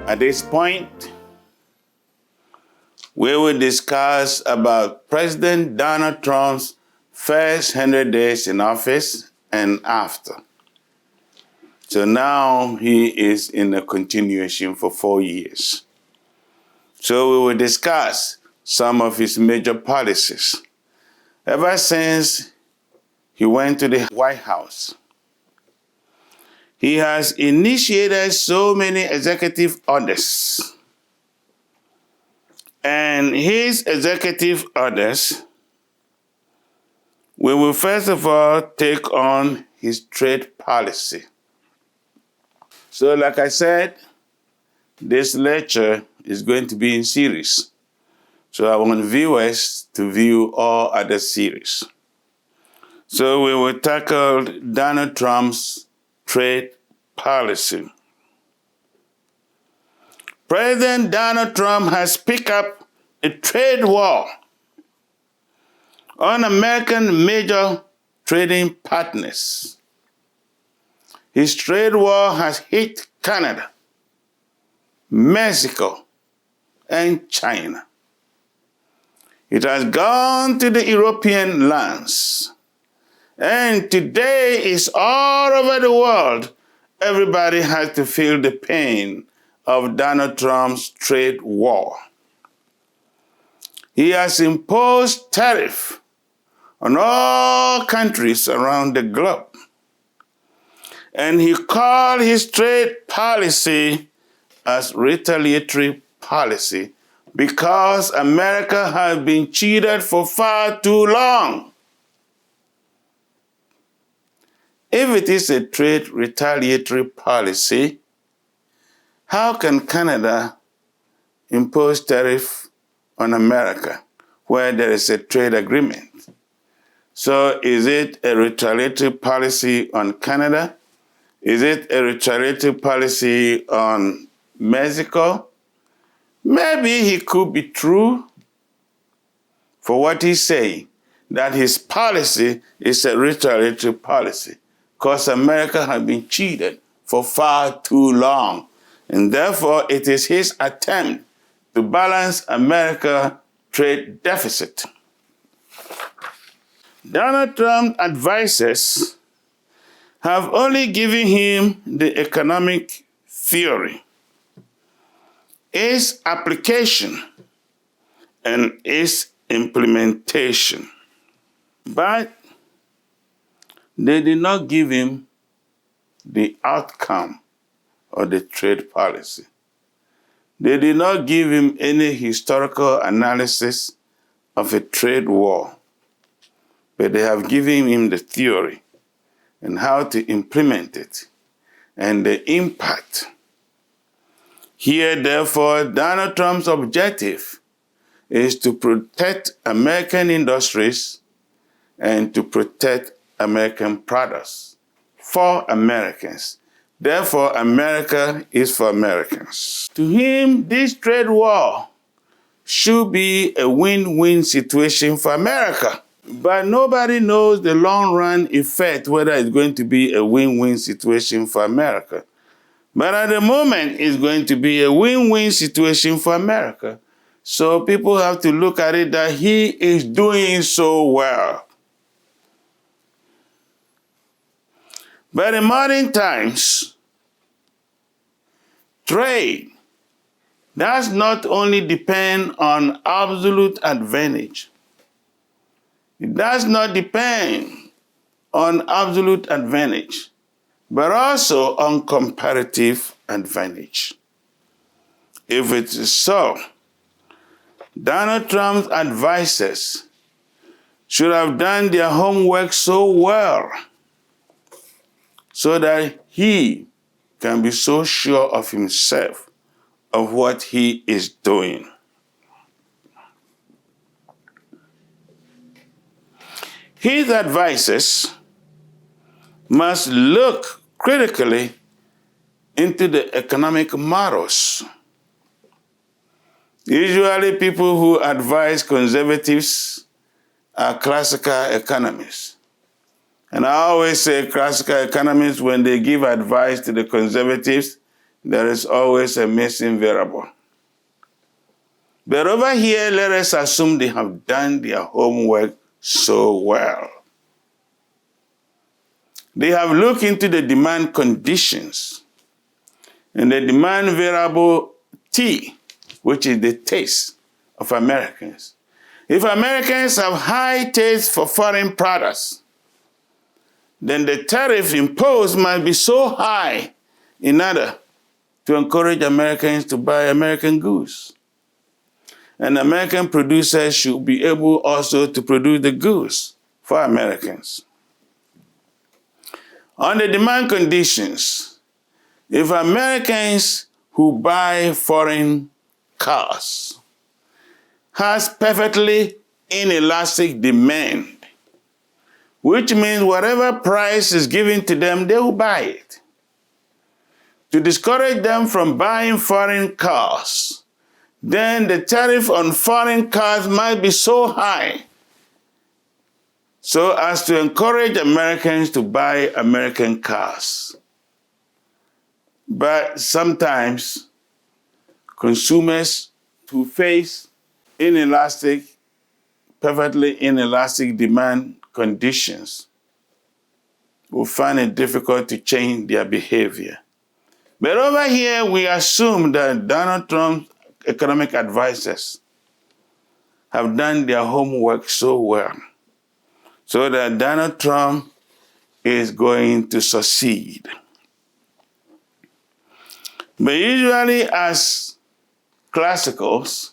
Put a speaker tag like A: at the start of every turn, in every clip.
A: At this point, we will discuss about President Donald Trump's first 100 days in office and after. So now he is in a continuation for 4 years. So we will discuss some of his major policies. Ever since he went to the White House, he has initiated so many executive orders. And his executive orders, we will first of all take on his trade policy. So like I said, this lecture is going to be in series. So I want viewers to view all other series. So we will tackle Donald Trump's trade policy. President Donald Trump has picked up a trade war on American major trading partners. His trade war has hit Canada, Mexico, and China. It has gone to the European lands. And today is all over the world. Everybody has to feel the pain of Donald Trump's trade war. He has imposed tariff on all countries around the globe. And he called his trade policy as retaliatory policy because America has been cheated for far too long. If it is a trade retaliatory policy, how can Canada impose tariff on America where there is a trade agreement? So is it a retaliatory policy on Canada? Is it a retaliatory policy on Mexico? Maybe he could be true for what he's saying, that his policy is a retaliatory policy because America has been cheated for far too long. And therefore, it is his attempt to balance America's trade deficit. Donald Trump's advisors have only given him the economic theory, its application, and its implementation. But they did not give him the outcome of the trade policy. They did not give him any historical analysis of a trade war, but they have given him the theory and how to implement it and the impact. Here, therefore, Donald Trump's objective is to protect American industries and to protect American products for Americans. Therefore, America is for Americans. To him, this trade war should be a win-win situation for America. But nobody knows the long-run effect, whether it's going to be a win-win situation for America. But at the moment, it's going to be a win-win situation for America. So people have to look at it that he is doing so well. But in modern times, trade does not only depend on absolute advantage. It does not depend on absolute advantage, but also on comparative advantage. If it is so, Donald Trump's advisors should have done their homework so well so that he can be so sure of himself, of what he is doing. His advisors must look critically into the economic models. Usually people who advise conservatives are classical economists. And I always say classical economists, when they give advice to the conservatives, there is always a missing variable. But over here, let us assume they have done their homework so well. They have looked into the demand conditions and the demand variable T, which is the taste of Americans. If Americans have high taste for foreign products, then the tariff imposed must be so high in order to encourage Americans to buy American goods. And American producers should be able also to produce the goods for Americans. On the demand conditions, if Americans who buy foreign cars has perfectly inelastic demand, which means whatever price is given to them, they will buy it. To discourage them from buying foreign cars, then the tariff on foreign cars might be so high so as to encourage Americans to buy American cars. But sometimes consumers who face perfectly inelastic demand conditions will find it difficult to change their behavior. But over here, we assume that Donald Trump's economic advisors have done their homework so well, so that Donald Trump is going to succeed. But usually as classicals,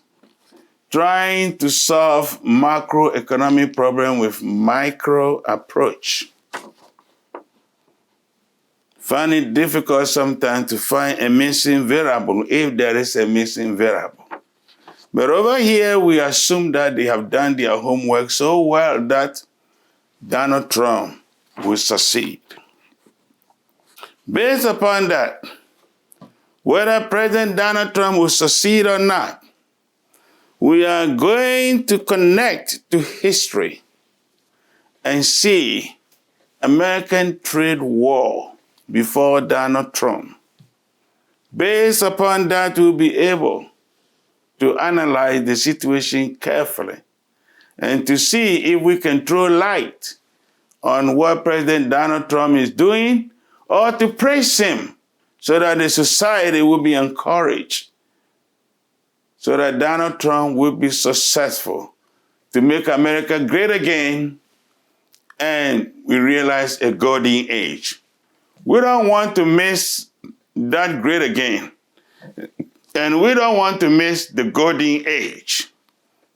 A: trying to solve macroeconomic problem with micro approach, find it difficult sometimes to find a missing variable if there is a missing variable. But over here, we assume that they have done their homework so well that Donald Trump will succeed. Based upon that, whether President Donald Trump will succeed or not, we are going to connect to history and see American trade war before Donald Trump. Based upon that, we'll be able to analyze the situation carefully and to see if we can throw light on what President Donald Trump is doing or to praise him so that the society will be encouraged, so that Donald Trump will be successful to make America great again and we realize a golden age. We don't want to miss that great again. And we don't want to miss the golden age.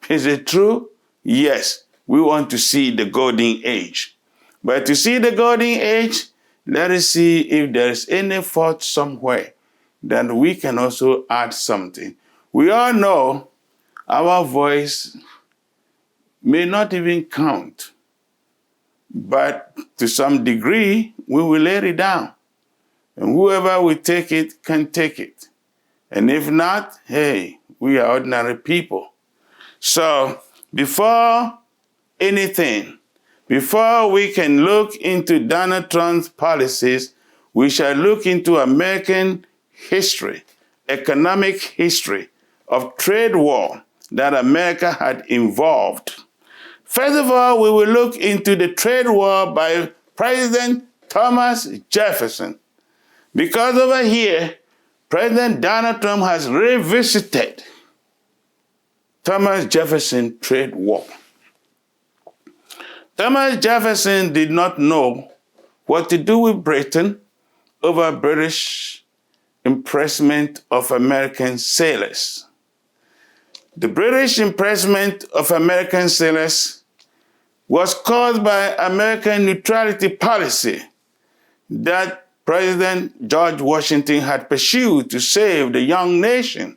A: Is it true? Yes, we want to see the golden age. But to see the golden age, let us see if there is any fault somewhere that we can also add something. We all know our voice may not even count, but to some degree, we will lay it down. And whoever will take it can take it. And if not, hey, we are ordinary people. So before anything, before we can look into Donald Trump's policies, we shall look into American history, economic history of trade war that America had involved. First of all, we will look into the trade war by President Thomas Jefferson, because over here, President Donald Trump has revisited Thomas Jefferson trade war. Thomas Jefferson did not know what to do with Britain over British impressment of American sailors. The British impressment of American sailors was caused by American neutrality policy that President George Washington had pursued to save the young nation.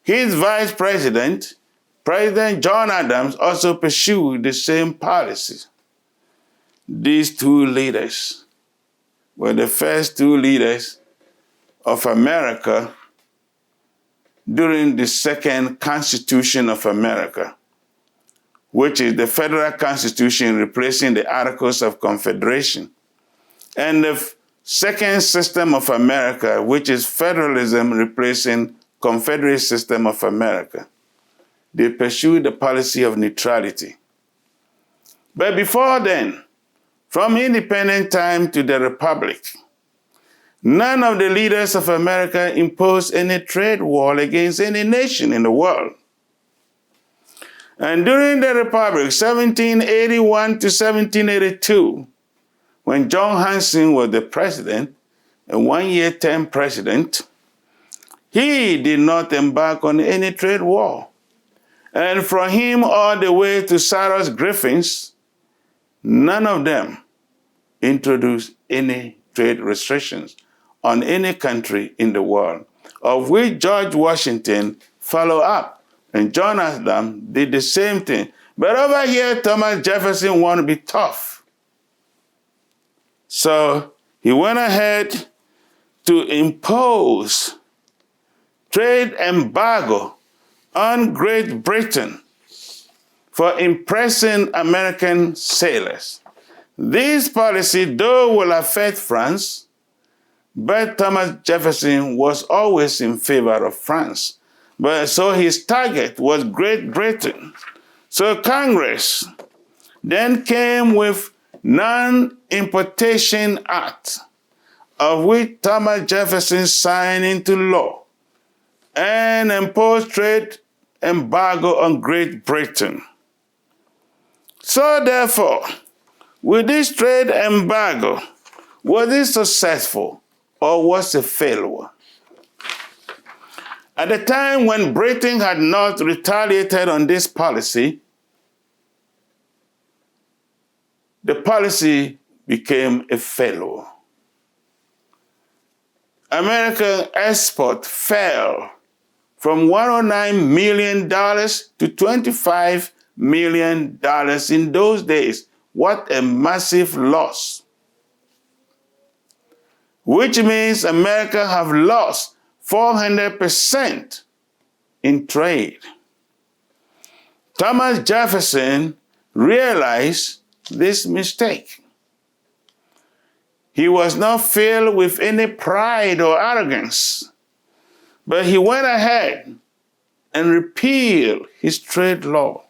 A: His vice president, President John Adams, also pursued the same policy. These two leaders were the first two leaders of America during the second Constitution of America, which is the federal constitution replacing the Articles of Confederation. And the second system of America, which is federalism replacing Confederate system of America. They pursued the policy of neutrality. But before then, from independent time to the Republic, none of the leaders of America imposed any trade war against any nation in the world. And during the Republic, 1781 to 1782, when John Hanson was the president, a one-year term president, he did not embark on any trade war. And from him all the way to Cyrus Griffins, none of them introduced any trade restrictions on any country in the world, of which George Washington followed up. And John Adams did the same thing. But over here, Thomas Jefferson wanted to be tough. So he went ahead to impose trade embargo on Great Britain for impressing American sailors. This policy, though, will affect France, but Thomas Jefferson was always in favor of France. But so his target was Great Britain. So Congress then came with Non-Importation Act, of which Thomas Jefferson signed into law and imposed trade embargo on Great Britain. So therefore, with this trade embargo, was it successful or was it a failure? At the time when Britain had not retaliated on this policy, the policy became a failure. American export fell from $109 million to $25 million in those days. What a massive loss. Which means America have lost 400% in trade. Thomas Jefferson realized this mistake. He was not filled with any pride or arrogance, but he went ahead and repealed his trade law.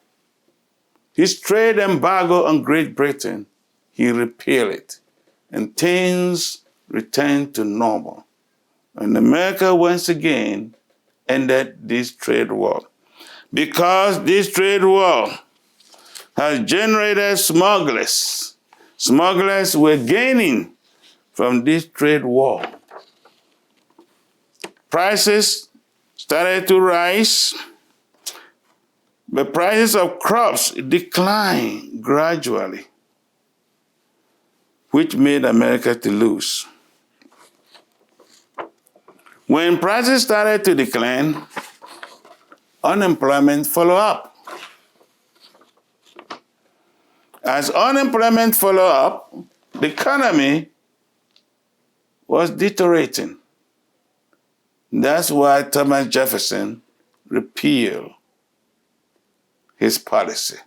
A: His trade embargo on Great Britain, he repealed it, and things returned to normal. And America once again ended this trade war. Because this trade war has generated smugglers. Smugglers were gaining from this trade war. Prices started to rise. The prices of crops declined gradually, which made America to lose. When prices started to decline, unemployment followed up. As unemployment followed up, the economy was deteriorating. That's why Thomas Jefferson repealed his policy.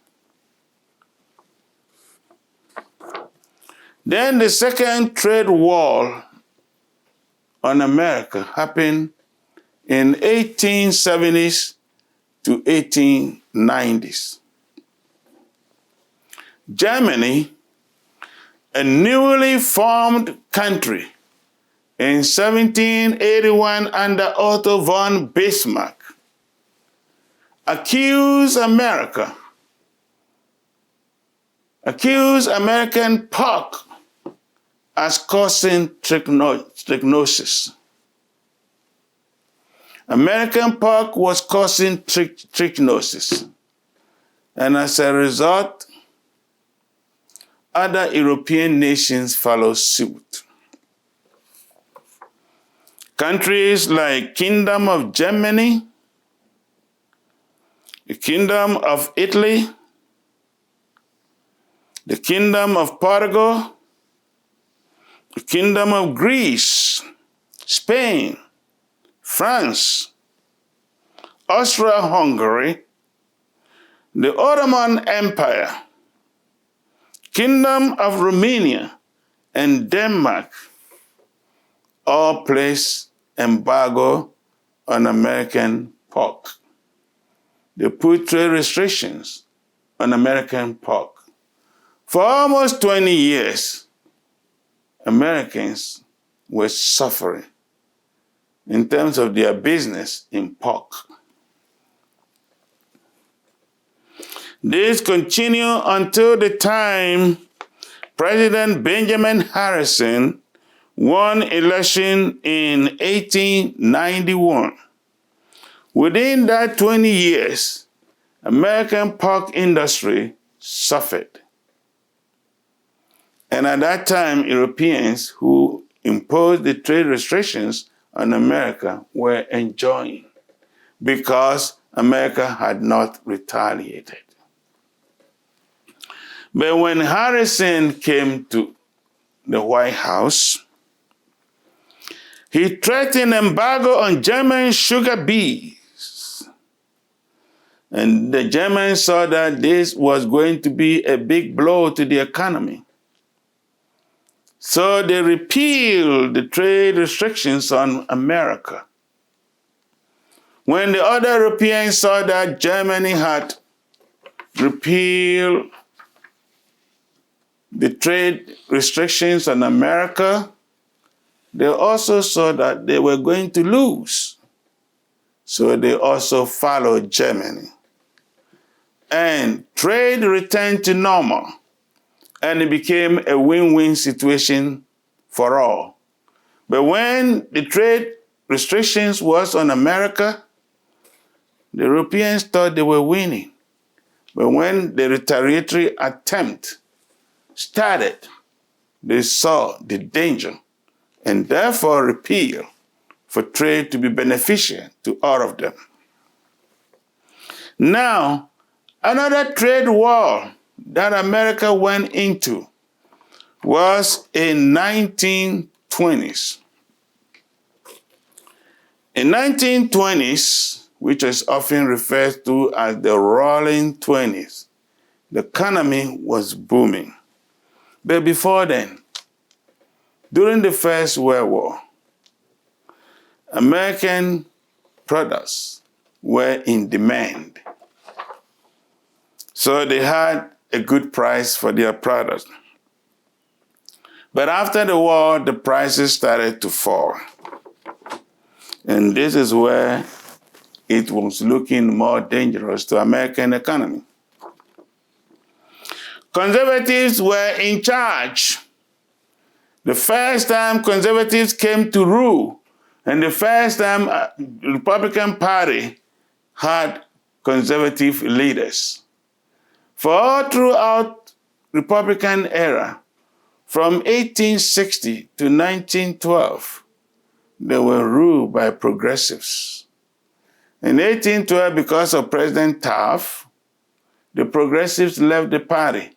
A: Then the second trade war on America happened in 1870s to 1890s. Germany, a newly formed country in 1781 under Otto von Bismarck, accused American pork as causing trichinosis. American pork was causing trichinosis. And as a result, other European nations followed suit. Countries like Kingdom of Germany, the Kingdom of Italy, the Kingdom of Portugal, the Kingdom of Greece, Spain, France, Austria-Hungary, the Ottoman Empire, Kingdom of Romania, and Denmark or place embargo on American pork. They put trade restrictions on American pork. For almost 20 years, Americans were suffering in terms of their business in pork. This continued until the time President Benjamin Harrison won election in 1891. Within that 20 years, American pork industry suffered. And at that time, Europeans who imposed the trade restrictions on America were enjoying because America had not retaliated. But when Harrison came to the White House, he threatened embargo on German sugar beets. And the Germans saw that this was going to be a big blow to the economy. So they repealed the trade restrictions on America. When the other Europeans saw that Germany had repealed the trade restrictions on America, they also saw that they were going to lose. So they also followed Germany. And trade returned to normal. And it became a win-win situation for all. But when the trade restrictions was on America, the Europeans thought they were winning. But when the retaliatory attempt started, they saw the danger and therefore repeal for trade to be beneficial to all of them. Now, another trade war that America went into was in 1920s. In 1920s, which is often referred to as the Roaring Twenties, the economy was booming. But before then, during the First World War, American products were in demand. So they had a good price for their products. But after the war, the prices started to fall. And this is where it was looking more dangerous to American economy. Conservatives were in charge. The first time conservatives came to rule, and the first time the Republican Party had conservative leaders. For all throughout Republican era, from 1860 to 1912, they were ruled by progressives. In 1812, because of President Taft, the progressives left the party,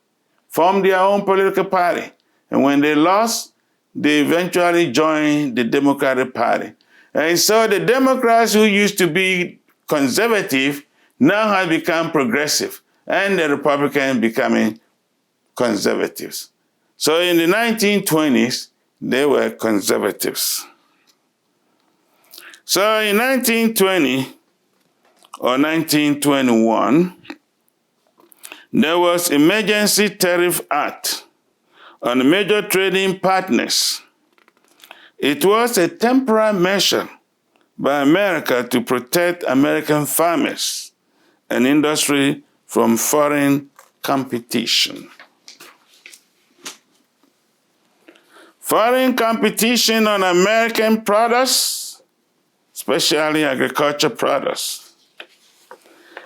A: formed their own political party, and when they lost, they eventually joined the Democratic Party. And so the Democrats who used to be conservative now have become progressive, and the Republicans becoming conservatives. So in the 1920s, they were conservatives. So in 1920 or 1921, there was Emergency Tariff Act on major trading partners. It was a temporary measure by America to protect American farmers and industry from foreign competition. Foreign competition on American products, especially agriculture products.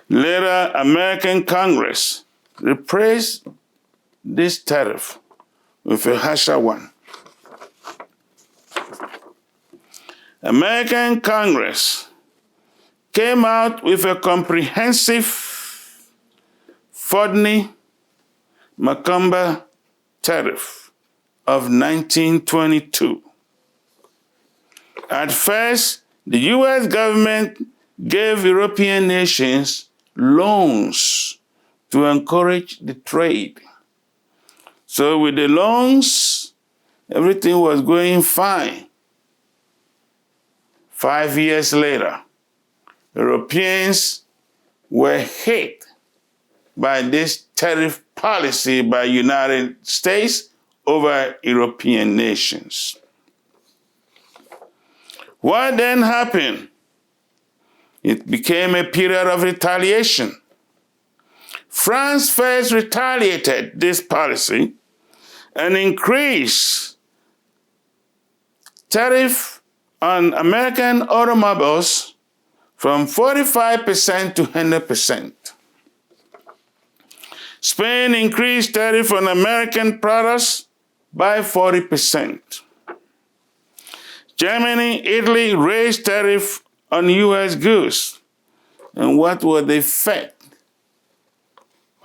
A: Later, American Congress replaced this tariff with a harsher one. American Congress came out with a comprehensive Ph.D. tariff of 1922. At first, the U.S. government gave European nations loans to encourage the trade. So with the loans, everything was going fine. 5 years later, Europeans were hit by this tariff policy by United States over European nations. What then happened? It became a period of retaliation. France first retaliated this policy and increased tariff on American automobiles from 45% to 100%. Spain increased tariff on American products by 40%. Germany, Italy raised tariff on U.S. goods. And what was the effect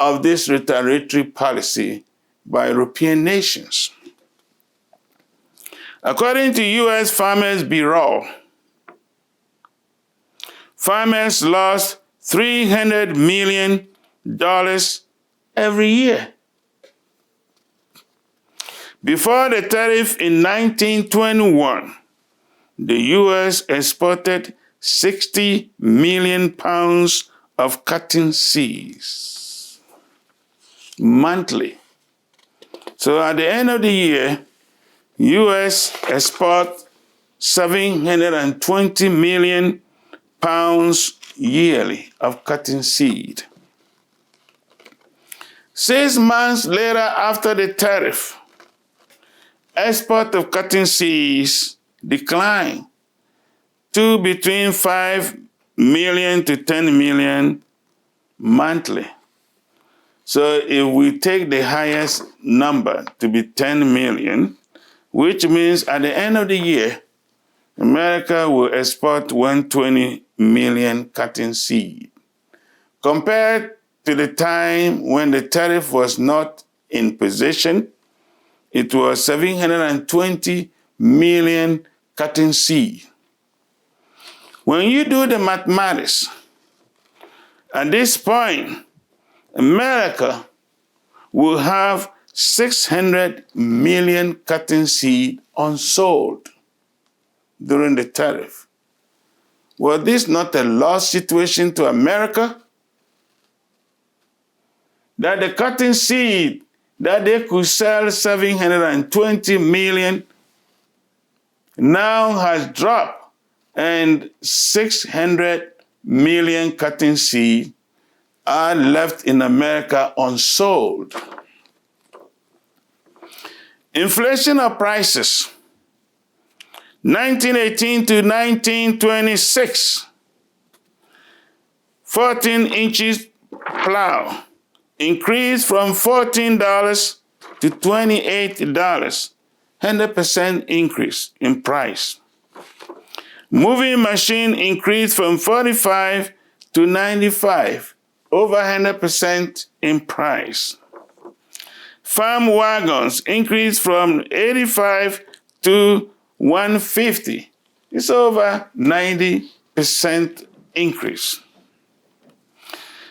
A: of this retaliatory policy by European nations? According to U.S. Farmers Bureau, farmers lost $300 million every year. Before the tariff in 1921, the U.S. exported 60 million pounds of cotton seeds monthly. So at the end of the year, U.S. export 720 million pounds yearly of cotton seed. 6 months later after the tariff, export of cotton seeds declined to between 5 million to 10 million monthly. So if we take the highest number to be 10 million, which means at the end of the year, America will export 120 million cotton seed. Compared to the time when the tariff was not in position, it was 720 million cotton seed. When you do the mathematics, at this point, America will have 600 million cotton seed unsold during the tariff. Was this not a lost situation to America? That the cotton seed that they could sell 720 million now has dropped, and 600 million cotton seed are left in America unsold. Inflation of prices. 1918 to 1926, 14 inches plow increased from $14 to $28, 100% increase in price. Moving machine increased from 45 to 95, over 100% in price. Farm wagons increased from 85 to 150. It's over 90% increase.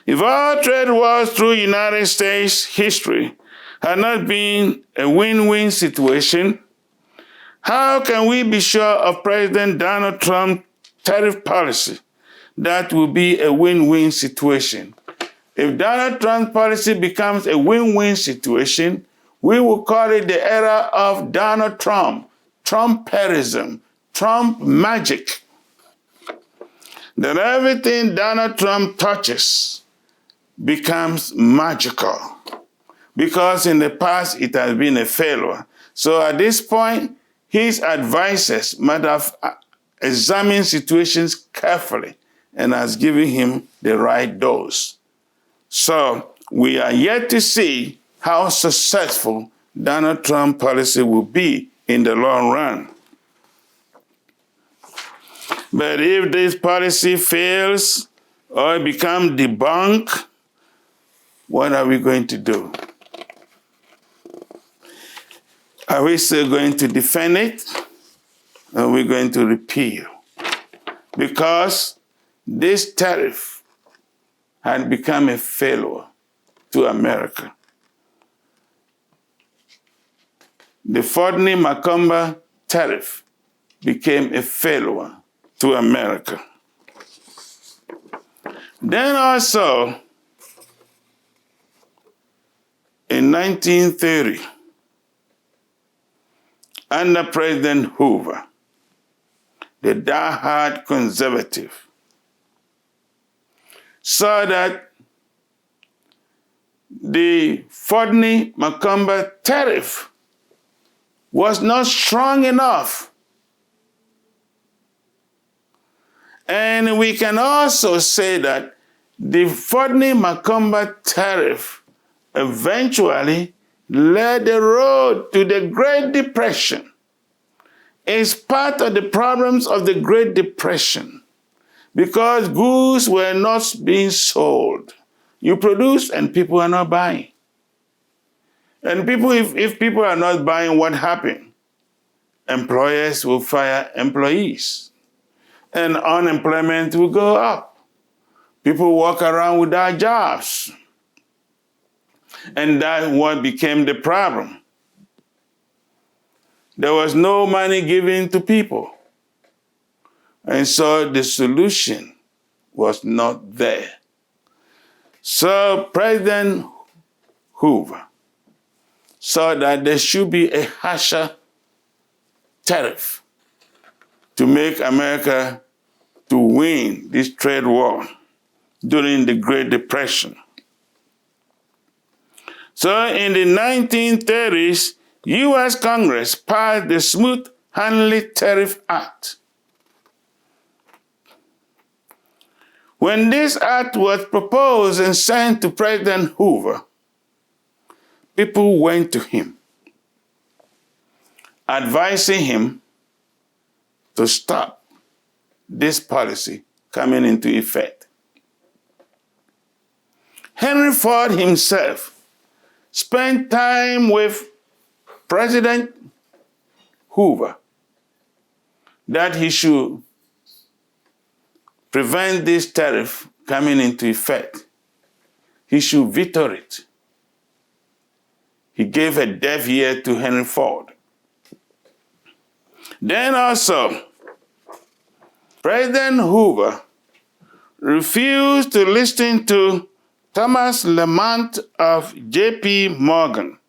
A: If all trade wars through United States history had not been a win-win situation, how can we be sure of President Donald Trump's tariff policy that will be a win-win situation? If Donald Trump's policy becomes a win-win situation, we will call it the era of Donald Trump, Trumperism, Trump magic. That everything Donald Trump touches becomes magical, because in the past it has been a failure. So at this point, his advisors might have examined situations carefully and has given him the right dose. So we are yet to see how successful Donald Trump policy will be in the long run. But if this policy fails or becomes debunked, what are we going to do? Are we still going to defend it, or are we going to repeal? Because this tariff had become a failure to America. The Ph.D. Tariff became a failure to America. Then also, in 1930, under President Hoover, the die-hard conservative, saw that the Ph.D. tariff was not strong enough. And we can also say that the Ph.D. tariff eventually led the road to the Great Depression. It's part of the problems of the Great Depression because goods were not being sold. You produce and people are not buying. And people, if people are not buying, what happened? Employers will fire employees and unemployment will go up. People walk around without jobs. And that's what became the problem. There was no money given to people. And so the solution was not there. So President Hoover saw that there should be a harsher tariff to make America to win this trade war during the Great Depression. So in the 1930s, U.S. Congress passed the Smoot-Hawley Tariff Act. When this act was proposed and sent to President Hoover, people went to him, advising him to stop this policy coming into effect. Henry Ford himself spent time with President Hoover that he should prevent this tariff coming into effect. He should veto it. He gave a deaf ear to Henry Ford. Then also, President Hoover refused to listen to Thomas Lamont of J.P. Morgan,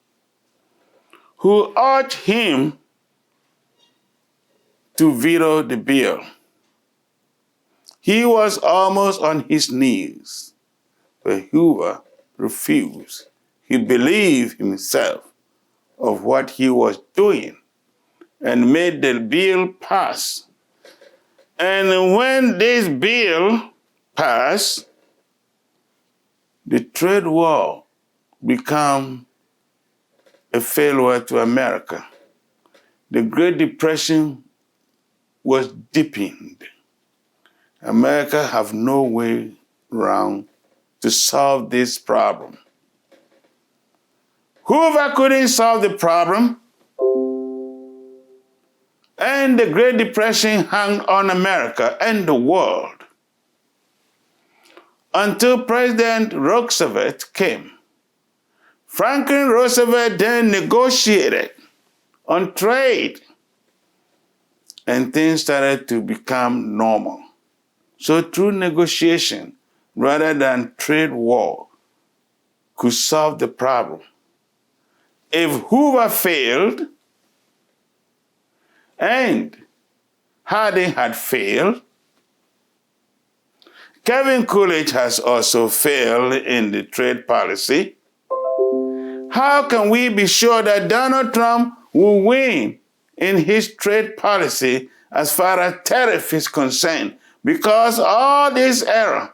A: who urged him to veto the bill. He was almost on his knees, but Hoover refused. He believed himself of what he was doing and made the bill pass. And when this bill passed, the trade war became a failure to America. The Great Depression was deepened. America have no way around to solve this problem. Hoover couldn't solve the problem, and the Great Depression hung on America and the world until President Roosevelt came. Franklin Roosevelt then negotiated on trade, and things started to become normal. So through negotiation, rather than trade war, could solve the problem. If Hoover failed, and Harding had failed, Kevin Coolidge has also failed in the trade policy, how can we be sure that Donald Trump will win in his trade policy as far as tariff is concerned? Because all this era,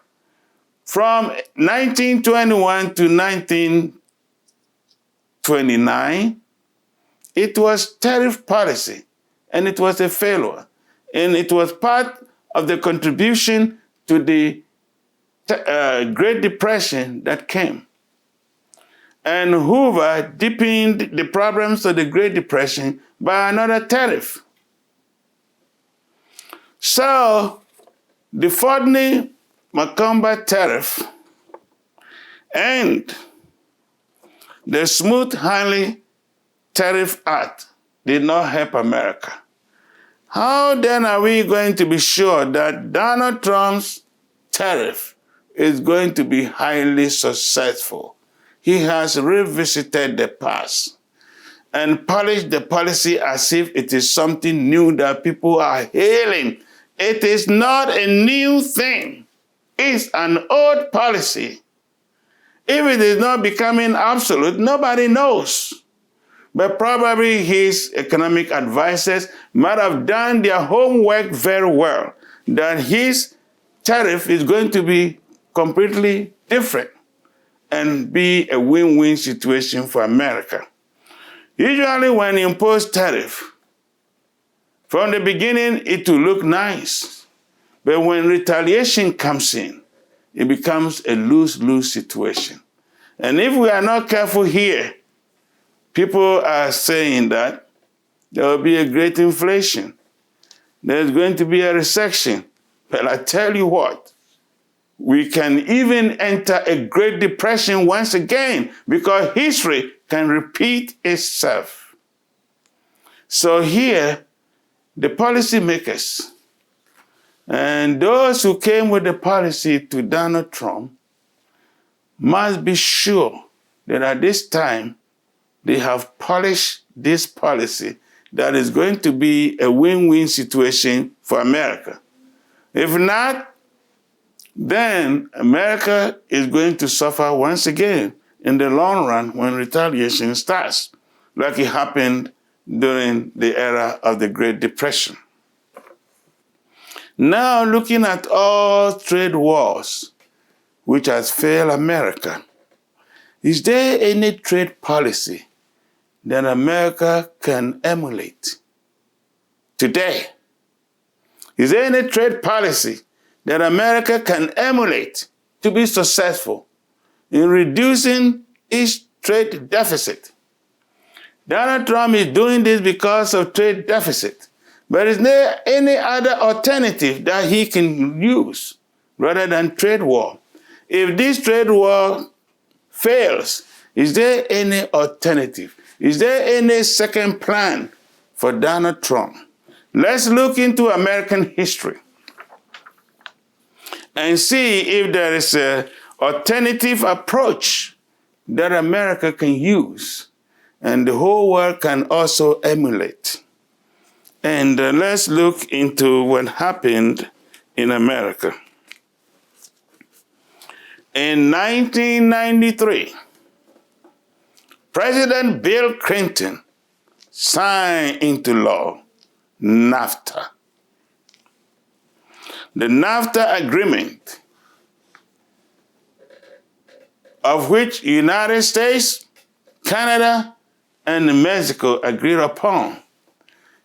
A: from 1921 to 1929, it was tariff policy, and it was a failure. And it was part of the contribution to the Great Depression that came. And Hoover deepened the problems of the Great Depression by another tariff. So, the Ph.D. tariff and the Smoot-Hawley Tariff Act did not help America. How then are we going to be sure that Donald Trump's tariff is going to be highly successful? He has revisited the past and polished the policy as if it is something new that people are hailing. It is not a new thing. It's an old policy. If it is not becoming absolute, nobody knows. But probably his economic advisors might have done their homework very well, that his tariff is going to be completely different and be a win-win situation for America. Usually when you impose tariff, from the beginning it will look nice. But when retaliation comes in, it becomes a lose-lose situation. And if we are not careful here, people are saying that there will be a great inflation. There's going to be a recession. But I tell you what, we can even enter a Great Depression once again because history can repeat itself. So here, the policymakers and those who came with the policy to Donald Trump must be sure that at this time they have polished this policy that is going to be a win-win situation for America. If not, then America is going to suffer once again in the long run when retaliation starts, like it happened during the era of the Great Depression. Now, looking at all trade wars which has failed America, is there any trade policy that America can emulate today? Is there any trade policy that America can emulate to be successful in reducing its trade deficit? Donald Trump is doing this because of trade deficit, but is there any other alternative that he can use rather than trade war? If this trade war fails, is there any alternative? Is there any second plan for Donald Trump? Let's look into American history and see if there is an alternative approach that America can use and the whole world can also emulate. And let's look into what happened in America. In 1993, President Bill Clinton signed into law NAFTA. The NAFTA agreement, of which United States, Canada, and Mexico agreed upon,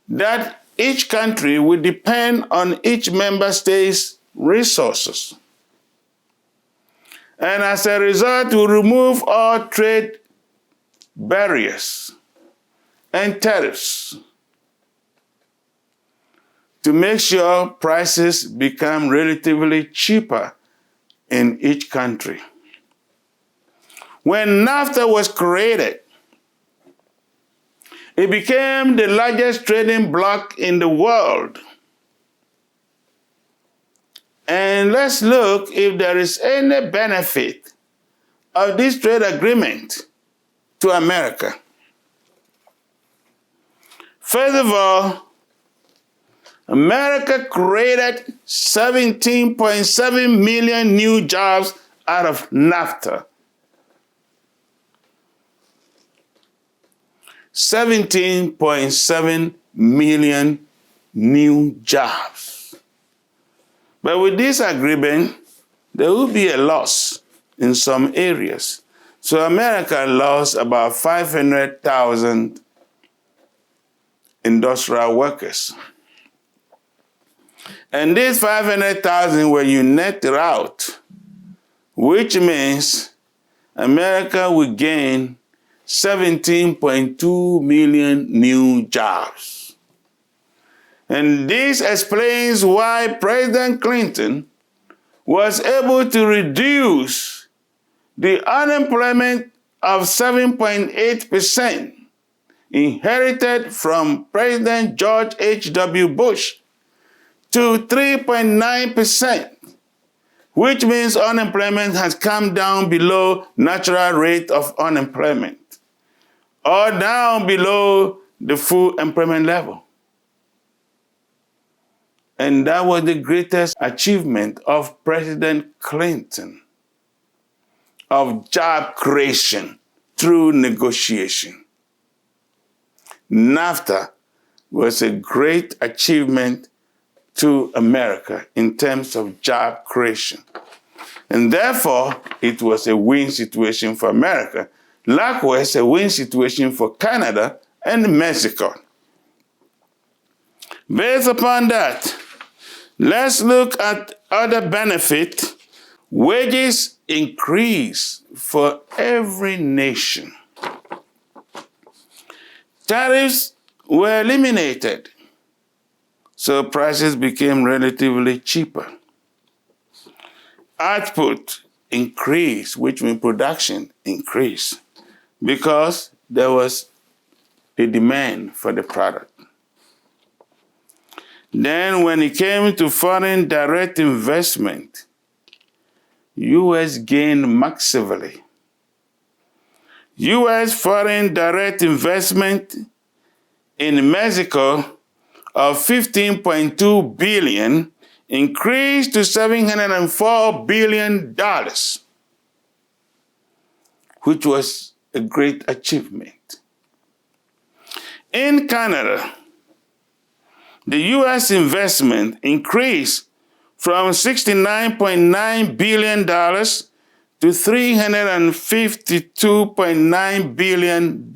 A: that each country would depend on each member state's resources. And as a result, will remove all trade barriers and tariffs to make sure prices become relatively cheaper in each country. When NAFTA was created, it became the largest trading bloc in the world. And let's look if there is any benefit of this trade agreement to America. First of all, America created 17.7 million new jobs out of NAFTA. 17.7 million new jobs. But with this agreement, there will be a loss in some areas. So America lost about 500,000 industrial workers. And these 500,000, when you net it out, which means America will gain 17.2 million new jobs. And this explains why President Clinton was able to reduce the unemployment of 7.8% inherited from President George H.W. Bush to 3.9%, which means unemployment has come down below natural rate of unemployment, or down below the full employment level. And that was the greatest achievement of President Clinton, of job creation through negotiation. NAFTA was a great achievement to America in terms of job creation. And therefore, it was a win situation for America. Likewise, a win situation for Canada and Mexico. Based upon that, let's look at other benefit. Wages increase for every nation. Tariffs were eliminated, so prices became relatively cheaper. Output increased, which means production increased, because there was a demand for the product. Then when it came to foreign direct investment, U.S. gained massively. U.S. foreign direct investment in Mexico of $15.2 billion increased to $704 billion, which was a great achievement. In Canada, the U.S. investment increased from $69.9 billion to $352.9 billion.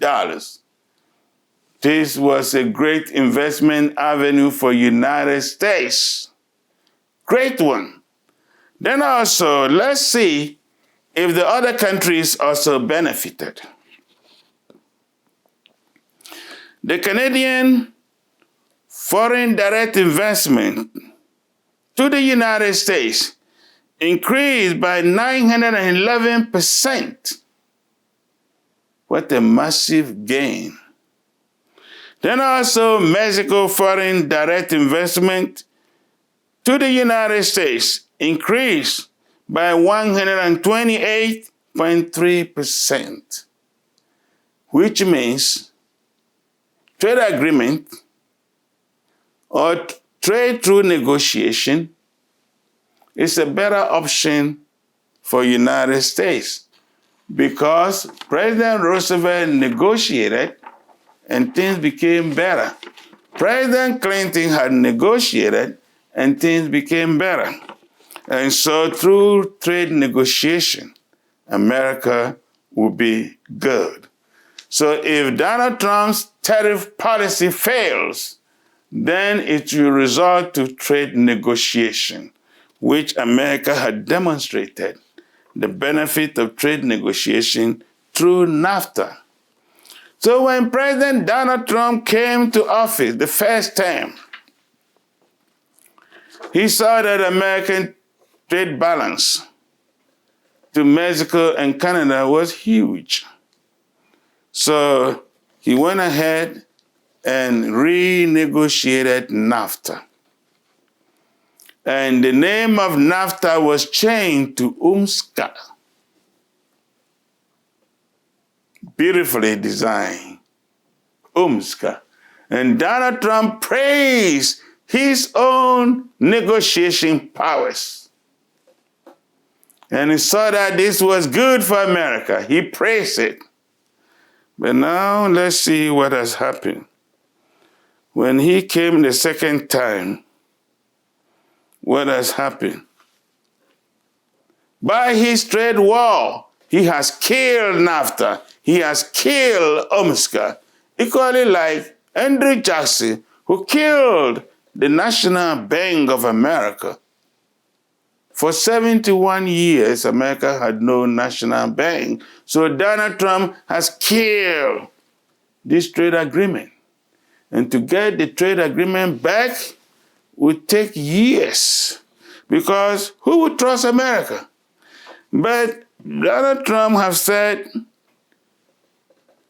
A: This was a great investment avenue for United States. Great one. Then also, let's see if the other countries also benefited. The Canadian foreign direct investment to the United States increased by 911%. What a massive gain. Then also Mexico foreign direct investment to the United States increased by 128.3%, which means trade agreement or trade through negotiation is a better option for United States because President Roosevelt negotiated and things became better. President Clinton had negotiated and things became better. And so through trade negotiation, America will be good. So if Donald Trump's tariff policy fails, then it will resort to trade negotiation, which America had demonstrated the benefit of trade negotiation through NAFTA. So when President Donald Trump came to office the first time, he saw that American trade balance to Mexico and Canada was huge. So he went ahead and renegotiated NAFTA. And the name of NAFTA was changed to UMSCA. Beautifully designed, UMSCA. And Donald Trump praised his own negotiation powers. And he saw that this was good for America. He praised it. But now let's see what has happened. When he came the second time, what has happened? By his trade war, he has killed NAFTA. He has killed UMSCA, equally like Andrew Jackson, who killed the National Bank of America. For 71 years, America had no national bank. So Donald Trump has killed this trade agreement. And to get the trade agreement back would take years, because who would trust America? But Donald Trump has said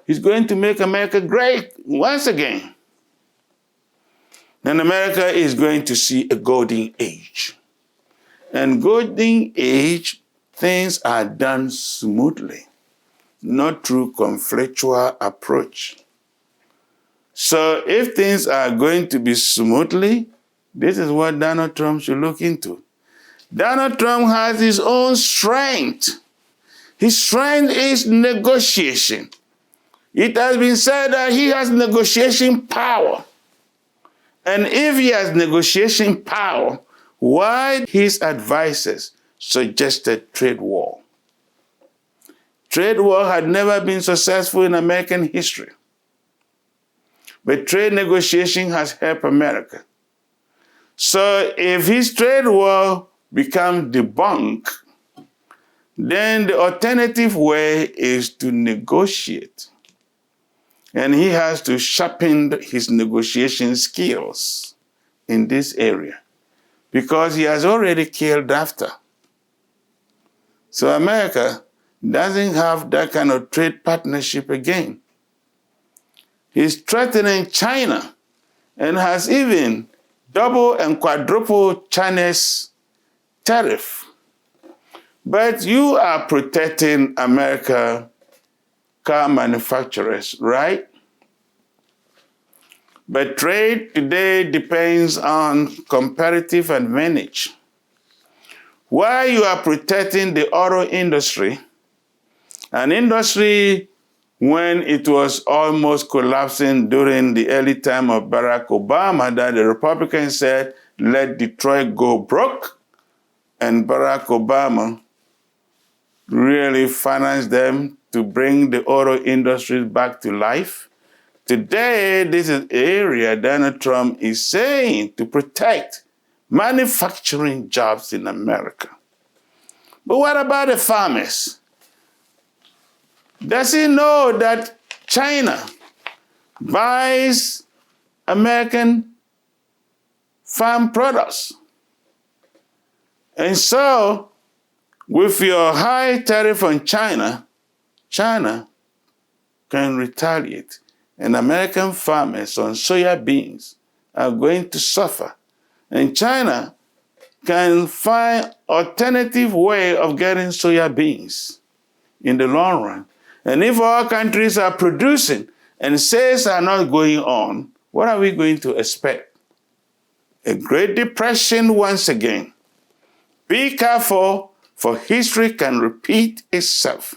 A: He's going to make America great once again. Then America is going to see a golden age. And golden age, things are done smoothly, not through conflictual approach. So if things are going to be smoothly, this is what Donald Trump should look into. Donald Trump has his own strength. His strength is negotiation. It has been said that he has negotiation power. And if he has negotiation power, why his advisors suggested trade war? Trade war had never been successful in American history. But trade negotiation has helped America. So if his trade war becomes debunked, then the alternative way is to negotiate. And he has to sharpen his negotiation skills in this area because he has already killed NAFTA. So America doesn't have that kind of trade partnership again. He's threatening China and has even double and quadruple China's tariff. But you are protecting America car manufacturers, right? But trade today depends on comparative advantage. While you are protecting the auto industry, an industry when it was almost collapsing during the early time of Barack Obama, that the Republicans said, let Detroit go broke, and Barack Obama really financed them to bring the auto industry back to life. Today, this is an area Donald Trump is saying to protect manufacturing jobs in America. But what about the farmers? Does he know that China buys American farm products? And so, with your high tariff on China, China can retaliate. And American farmers on soya beans are going to suffer. And China can find alternative way of getting soya beans in the long run. And if all countries are producing and sales are not going on, what are we going to expect? A Great Depression once again. Be careful, for history can repeat itself.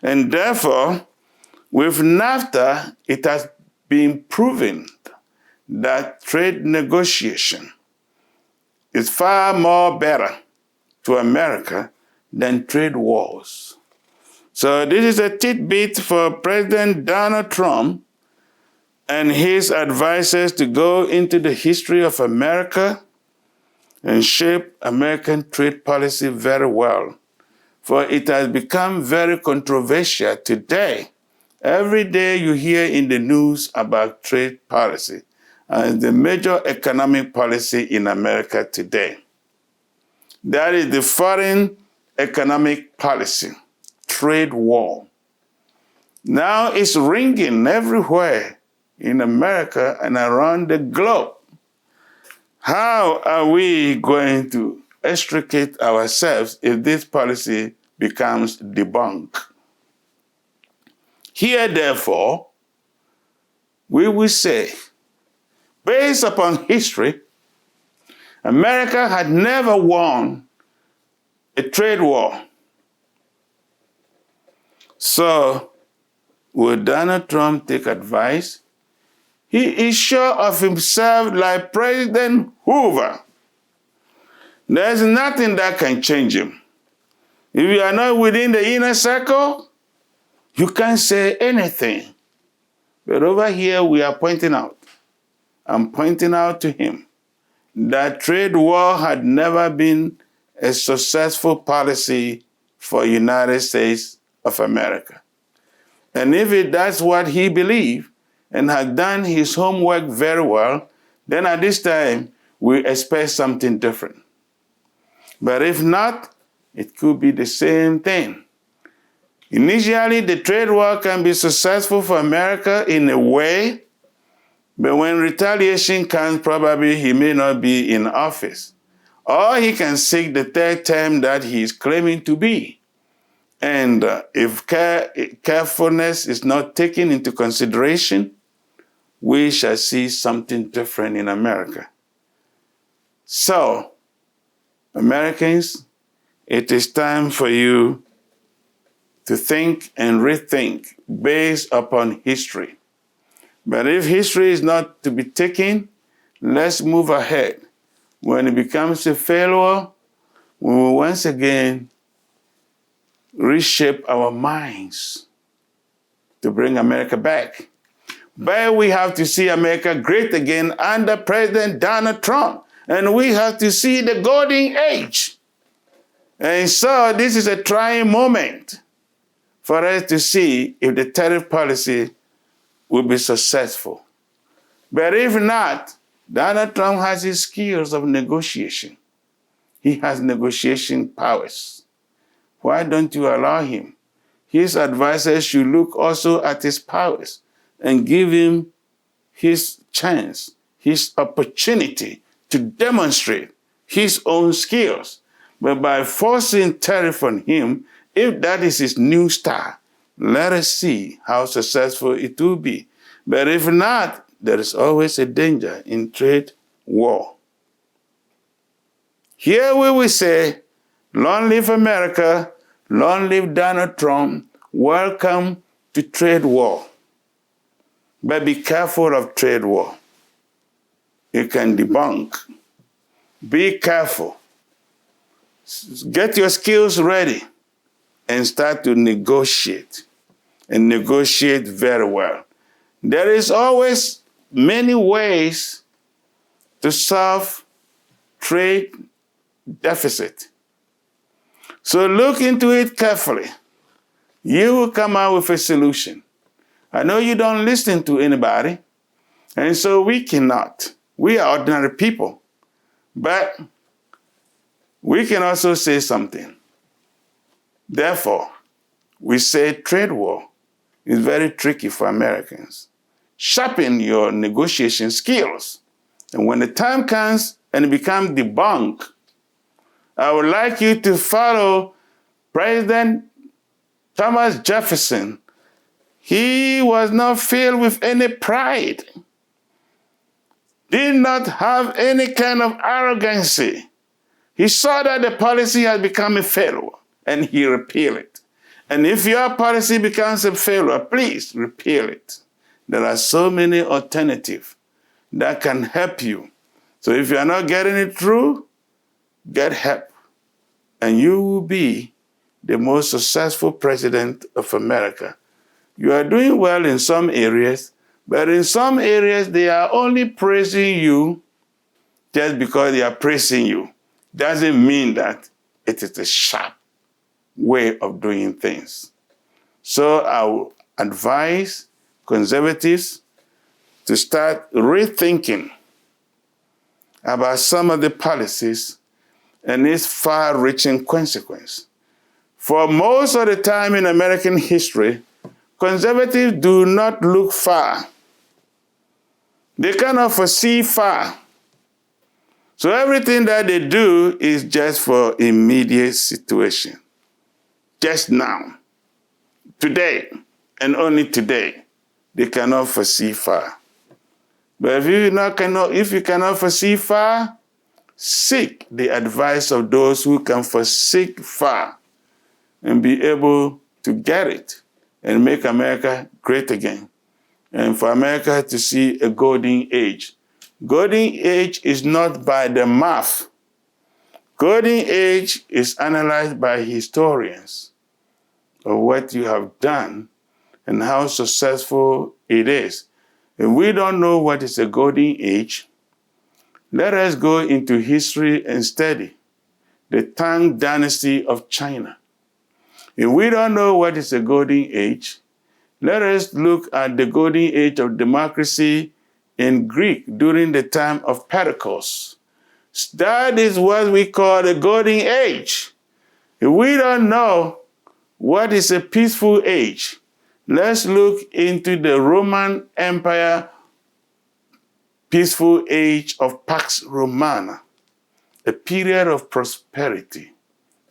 A: And therefore, with NAFTA, it has been proven that trade negotiation is far more better to America than trade wars. So this is a tidbit for President Donald Trump and his advisors to go into the history of America and shape American trade policy very well. For it has become very controversial today. Every day you hear in the news about trade policy, and the major economic policy in America today. That is the foreign economic policy, trade war. Now it's ringing everywhere in America and around the globe. How are we going to extricate ourselves if this policy becomes debunked? Here, therefore, we will say, based upon history, America had never won a trade war. So, will Donald Trump take advice? He is sure of himself like President Hoover. There's nothing that can change him. If you are not within the inner circle, you can't say anything. But over here, we are pointing out, I'm pointing out to him, that trade war had never been a successful policy for the United States of America. And if that's what he believed and had done his homework very well, then at this time, we expect something different. But if not, it could be the same thing. Initially, the trade war can be successful for America in a way, but when retaliation comes, probably he may not be in office. Or he can seek the third term that he is claiming to be. And if carefulness is not taken into consideration, we shall see something different in America. So, Americans, it is time for you to think and rethink based upon history. But if history is not to be taken, let's move ahead. When it becomes a failure, we will once again reshape our minds to bring America back. But we have to see America great again under President Donald Trump. And we have to see the golden age. And so this is a trying moment for us to see if the tariff policy will be successful. But if not, Donald Trump has his skills of negotiation. He has negotiation powers. Why don't you allow him? His advisors should look also at his powers and give him his chance, his opportunity to demonstrate his own skills. But by forcing tariff on him, if that is his new star, let us see how successful it will be. But if not, there is always a danger in trade war. Here we will say, long live America, long live Donald Trump, welcome to trade war. But be careful of trade war. It can debunk. Be careful. Get your skills ready and start to negotiate, and negotiate very well. There is always many ways to solve trade deficit. So look into it carefully. You will come out with a solution. I know you don't listen to anybody, and so we cannot. We are ordinary people. But we can also say something. Therefore, we say trade war is very tricky for Americans. Sharpen your negotiation skills. And when the time comes and it becomes debunked, I would like you to follow President Thomas Jefferson. He was not filled with any pride, did not have any kind of arrogancy. He saw that the policy had become a failure, and he repealed it. And if your policy becomes a failure, please repeal it. There are so many alternatives that can help you. So if you are not getting it through, get help. And you will be the most successful president of America. You are doing well in some areas, but in some areas they are only praising you just because they are praising you. Doesn't mean that it is a sharp way of doing things. So I will advise conservatives to start rethinking about some of the policies and its far-reaching consequence. For most of the time in American history, conservatives do not look far. They cannot foresee far. So everything that they do is just for immediate situation. Just now, today, and only today, they cannot foresee far. But if you cannot foresee far, seek the advice of those who can foresee far and be able to get it and make America great again. And for America to see a golden age. Golden age is not by the math. Golden age is analyzed by historians of what you have done and how successful it is. If we don't know what is a golden age, let us go into history and study the Tang Dynasty of China. If we don't know what is a golden age, let us look at the golden age of democracy in Greek during the time of Pericles. That is what we call the golden age. If we don't know What is a peaceful age? Let's look into the Roman Empire peaceful age of Pax Romana, a period of prosperity,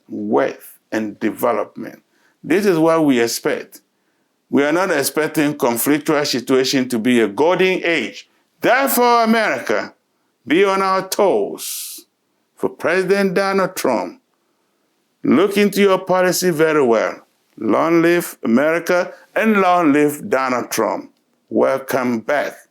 A: wealth, and development. This is what we expect. We are not expecting conflictual situation to be a golden age. Therefore, America, be on our toes. For President Donald Trump, look into your policy very well. Long live America and long live Donald Trump. Welcome back.